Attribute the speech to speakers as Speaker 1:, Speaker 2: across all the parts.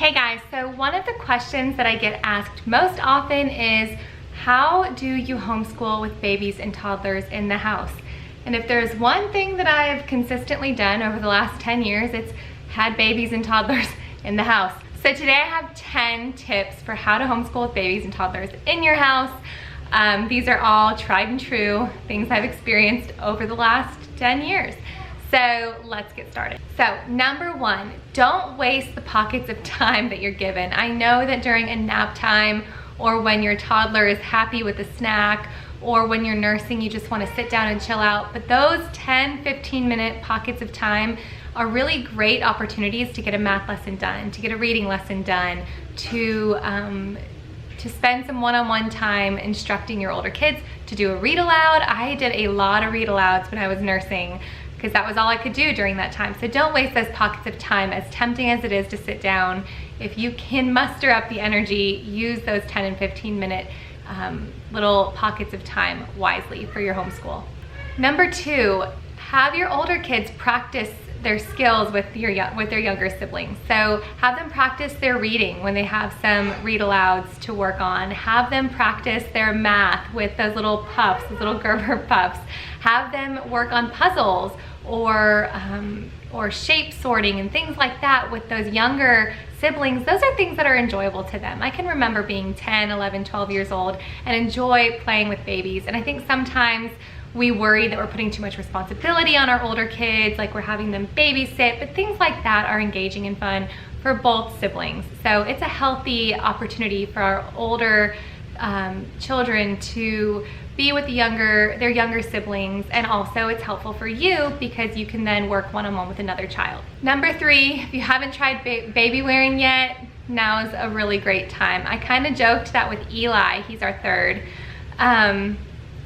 Speaker 1: Hey guys, so one of the questions that I get asked most often is, how do you homeschool with babies and toddlers in the house? And if there's one thing that I've consistently done over the last 10 years, it's had babies and toddlers in the house. So today I have 10 tips for how to homeschool with babies and toddlers in your house. These are all tried and true things I've experienced over the last 10 years. So let's get started. So number one, don't waste the pockets of time that you're given. I know that during a nap time or when your toddler is happy with a snack or when you're nursing, you just want to sit down and chill out. But those 10, 15-minute pockets of time are really great opportunities to get a math lesson done, to get a reading lesson done, to spend some one-on-one time instructing your older kids, to do a read aloud. I did a lot of read alouds when I was nursing because that was all I could do during that time. So don't waste those pockets of time, as tempting as it is to sit down. If you can muster up the energy, use those 10 and 15-minute little pockets of time wisely for your homeschool. Number two, have your older kids practice their skills with their younger siblings. So have them practice their reading when they have some read alouds to work on. Have them practice their math with those little puffs, those little Gerber puffs. Have them work on puzzles or shape sorting and things like that with those younger siblings. Those are things that are enjoyable to them. I can remember being 10, 11, 12 years old and enjoy playing with babies. And I think sometimes we worry that we're putting too much responsibility on our older kids, like we're having them babysit, but things like that are engaging and fun for both siblings. So it's a healthy opportunity for our older children to be with their younger siblings, and also it's helpful for you because you can then work one-on-one with another child. Number three, if you haven't tried Babywearing yet, now's a really great time. I kind of joked that with Eli, he's our third,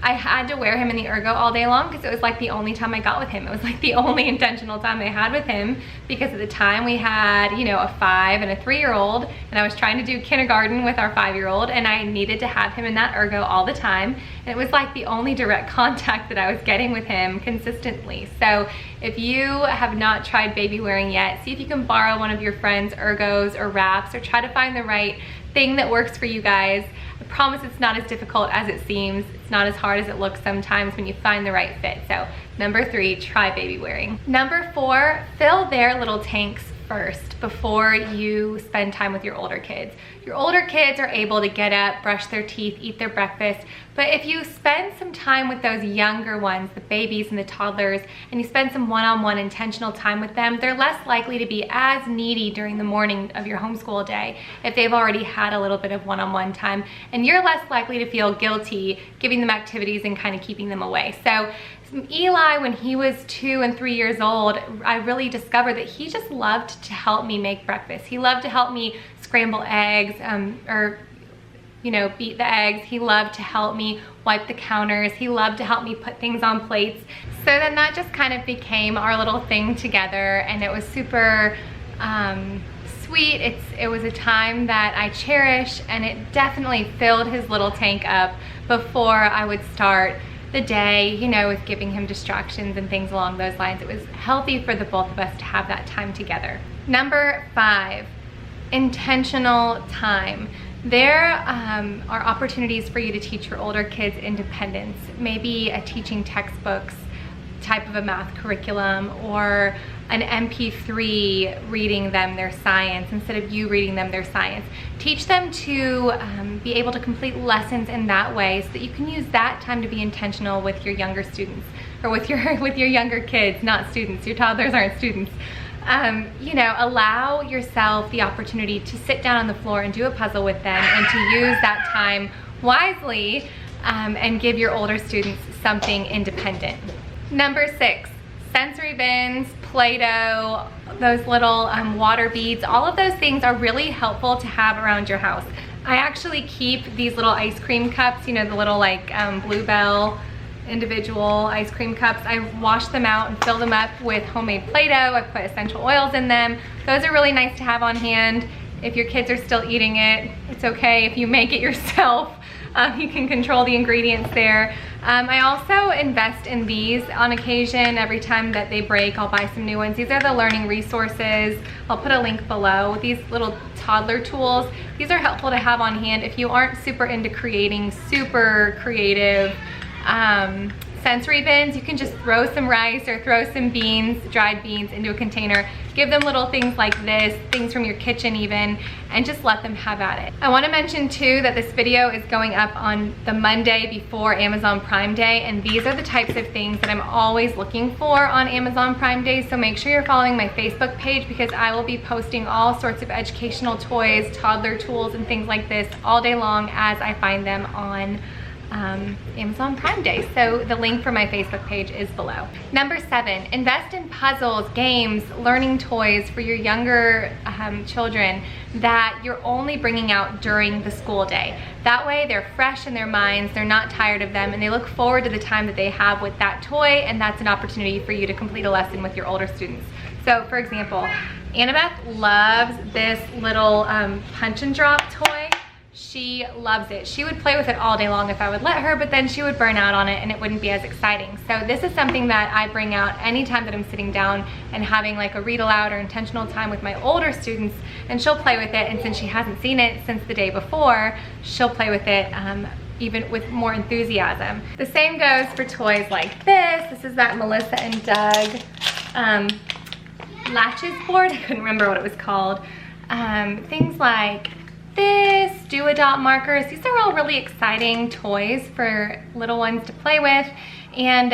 Speaker 1: I had to wear him in the ergo all day long because it was like the only time I got with him. It was like the only intentional time I had with him because at the time we had, you know, a 5 and a 3-year-old, and I was trying to do kindergarten with our 5-year-old, and I needed to have him in that ergo all the time. And it was like the only direct contact that I was getting with him consistently. So if you have not tried Babywearing yet, see if you can borrow one of your friends' ergos or wraps, or try to find the right thing that works for you guys. I promise it's not as difficult as it seems. It's not as hard as it looks sometimes when you find the right fit. So number three, try Babywearing. Number four, fill their little tanks first before you spend time with your older kids. Your older kids are able to get up, brush their teeth, eat their breakfast, but if you spend some time with those younger ones, the babies and the toddlers, and you spend some one-on-one intentional time with them, they're less likely to be as needy during the morning of your homeschool day if they've already had a little bit of one-on-one time, and you're less likely to feel guilty giving them activities and kind of keeping them away. So Eli, when he was 2 and 3 years old, I really discovered that he just loved to help me make breakfast. He loved to help me scramble eggs, or you know, beat the eggs. He loved to help me wipe the counters. He loved to help me put things on plates. So then that just kind of became our little thing together, and it was super sweet. It was a time that I cherish, and it definitely filled his little tank up before I would start the day, you know, with giving him distractions and things along those lines. It was healthy for the both of us to have that time together. Number five, intentional time. There are opportunities for you to teach your older kids independence, maybe a teaching textbooks type of a math curriculum, or an MP3 reading them their science instead of you reading them their science. Teach them to be able to complete lessons in that way so that you can use that time to be intentional with your younger students, or with your younger kids, not students. Your toddlers aren't students. You know, allow yourself the opportunity to sit down on the floor and do a puzzle with them, and to use that time wisely and give your older students something independent. Number six, sensory bins, Play-Doh, those little water beads, all of those things are really helpful to have around your house. I actually keep these little ice cream cups, you know, the little like Bluebell individual ice cream cups. I wash them out and fill them up with homemade Play-Doh. I put essential oils in them. Those are really nice to have on hand. If your kids are still eating it, it's okay if you make it yourself. You can control the ingredients there. I also invest in these on occasion. Every time that they break, I'll buy some new ones. These are the learning resources. I'll put a link below. These little toddler tools, these are helpful to have on hand if you aren't super into creating super creative sensory bins. You can just throw some rice or throw some beans, dried beans, into a container. Give them little things like this, things from your kitchen even, and just let them have at it. I want to mention too that this video is going up on the Monday before Amazon Prime Day, and these are the types of things that I'm always looking for on Amazon Prime Day. So make sure you're following my Facebook page, because I will be posting all sorts of educational toys, toddler tools, and things like this all day long as I find them on Amazon Prime Day. So the link for my Facebook page is below. Number 7, invest in puzzles, games, learning toys for your younger children that you're only bringing out during the school day. That way they're fresh in their minds, they're not tired of them, and they look forward to the time that they have with that toy, and that's an opportunity for you to complete a lesson with your older students. So for example, Annabeth loves this little punch and drop toy. She loves it. She would play with it all day long if I would let her, but then she would burn out on it and it wouldn't be as exciting. So this is something that I bring out anytime that I'm sitting down and having like a read aloud or intentional time with my older students, and she'll play with it. And since she hasn't seen it since the day before, she'll play with it even with more enthusiasm. The same goes for toys like this. This is that Melissa and Doug latches board. I couldn't remember what it was called. Things like this, do-a-dot markers. These are all really exciting toys for little ones to play with, and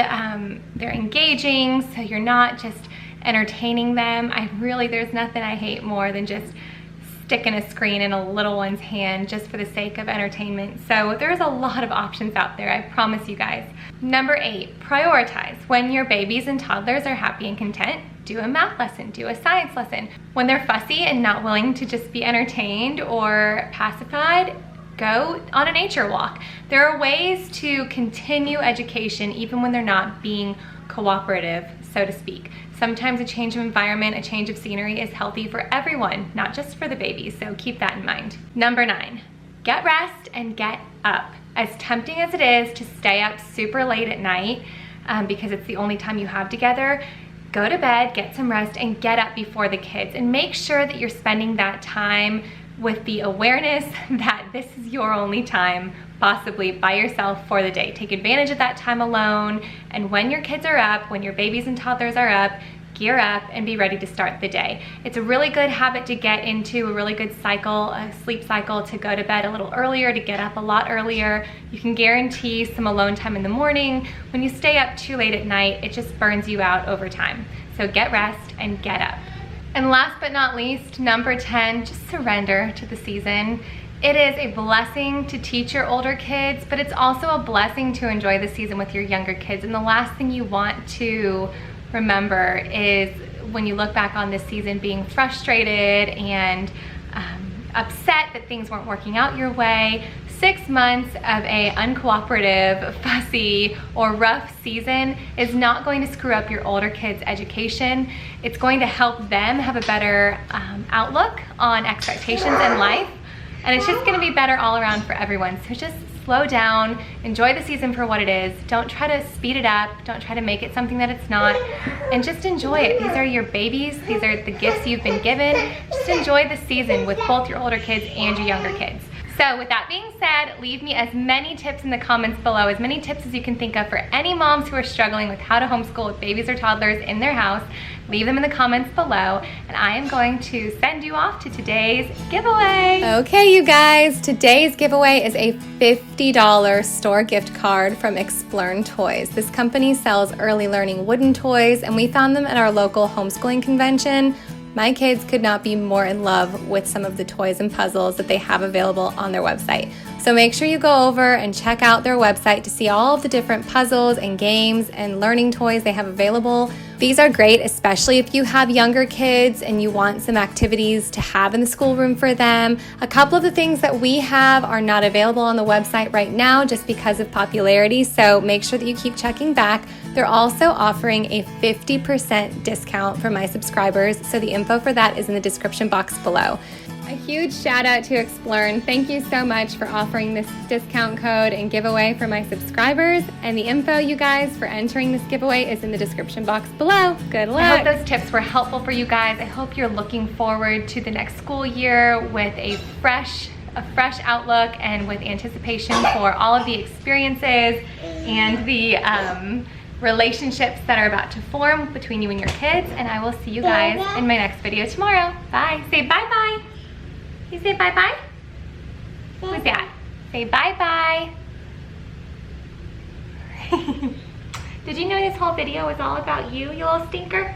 Speaker 1: they're engaging, so you're not just entertaining them. There's nothing I hate more than just sticking a screen in a little one's hand just for the sake of entertainment. So there's a lot of options out there, I promise you guys. Number 8, prioritize. When your babies and toddlers are happy and content, do a math lesson, do a science lesson. When they're fussy and not willing to just be entertained or pacified, go on a nature walk. There are ways to continue education even when they're not being cooperative, so to speak. Sometimes a change of environment, a change of scenery is healthy for everyone, not just for the babies, so keep that in mind. Number 9, get rest and get up. As tempting as it is to stay up super late at night because it's the only time you have together, go to bed, get some rest, and get up before the kids. And make sure that you're spending that time with the awareness that this is your only time, possibly by yourself for the day. Take advantage of that time alone, and when your kids are up, when your babies and toddlers are up, gear up and be ready to start the day. It's a really good habit to get into, a really good cycle, a sleep cycle, to go to bed a little earlier, to get up a lot earlier. You can guarantee some alone time in the morning. When you stay up too late at night, it just burns you out over time. So get rest and get up. And last but not least, number 10, just surrender to the season. It is a blessing to teach your older kids, but it's also a blessing to enjoy the season with your younger kids. And the last thing you want to remember is when you look back on this season being frustrated and upset that things weren't working out your way. 6 months of a uncooperative, fussy, or rough season is not going to screw up your older kids' education. It's going to help them have a better outlook on expectations in life, and it's just going to be better all around for everyone. So just slow down, enjoy the season for what it is. Don't try to speed it up, don't try to make it something that it's not, and just enjoy it. These are your babies, these are the gifts you've been given. Just enjoy the season with both your older kids and your younger kids. So with that being said, leave me as many tips in the comments below, as many tips as you can think of for any moms who are struggling with how to homeschool with babies or toddlers in their house. Leave them in the comments below, and I am going to send you off to today's giveaway. Okay, you guys, today's giveaway is a $50 store gift card from Explern Toys. This company sells early learning wooden toys, and we found them at our local homeschooling convention. My kids could not be more in love with some of the toys and puzzles that they have available on their website. So make sure you go over and check out their website to see all of the different puzzles and games and learning toys they have available. These are great, especially if you have younger kids and you want some activities to have in the schoolroom for them. A couple of the things that we have are not available on the website right now just because of popularity, so make sure that you keep checking back. They're also offering a 50% discount for my subscribers, so the info for that is in the description box below. A huge shout out to Explorn. Thank you so much for offering this discount code and giveaway for my subscribers. And the info, you guys, for entering this giveaway is in the description box below. Good luck. I hope those tips were helpful for you guys. I hope you're looking forward to the next school year with a fresh outlook and with anticipation for all of the experiences and the relationships that are about to form between you and your kids. And I will see you guys in my next video tomorrow. Bye. Say bye-bye. You say bye-bye? Who's that? Say bye-bye. Did you know this whole video was all about you little stinker?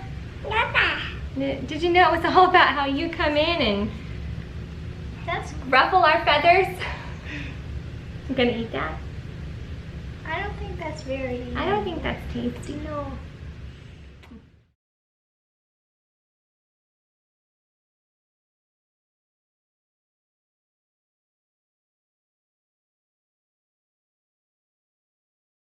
Speaker 1: Did you know it was all about how you come in and ruffle our feathers? I'm gonna eat that.
Speaker 2: I don't think that's very...
Speaker 1: I don't think that's tasty.
Speaker 2: No.